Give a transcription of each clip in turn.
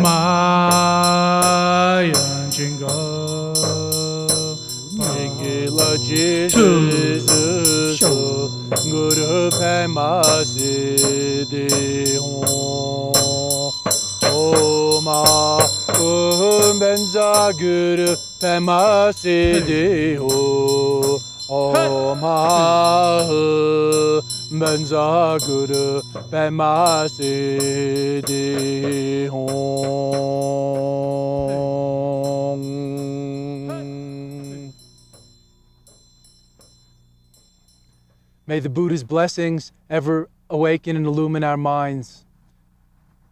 마연 진거 맹길라 지수 그룹에 마시디홍 오마 은벤자 그룹에 마시디홍 오마 은벤자 그룹에 마시디홍. May the Buddha's blessings ever awaken and illumine our minds.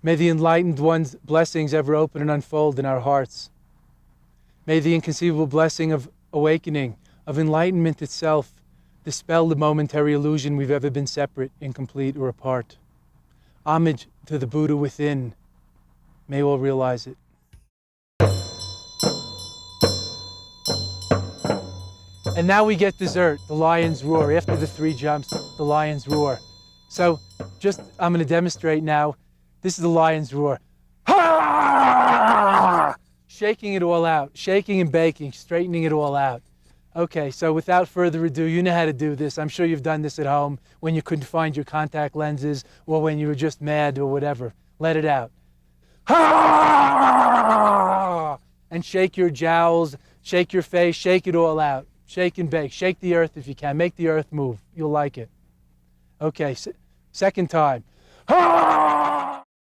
May the enlightened one's blessings ever open and unfold in our hearts. May the inconceivable blessing of awakening, of enlightenment itself, dispel the momentary illusion we've ever been separate, incomplete, or apart. Homage to the Buddha within. May all realize it. And now we get dessert, the lion's roar. After the 3 jumps, the lion's roar. So I'm going to demonstrate now. This is the lion's roar. Shaking it all out, shaking and baking, straightening it all out. Okay, so without further ado, you know how to do this. I'm sure you've done this at home when you couldn't find your contact lenses or when you were just mad or whatever. Let it out. And shake your jowls, shake your face, shake it all out. Shake and bake. Shake the earth if you can. Make the earth move. You'll like it. Okay, second time.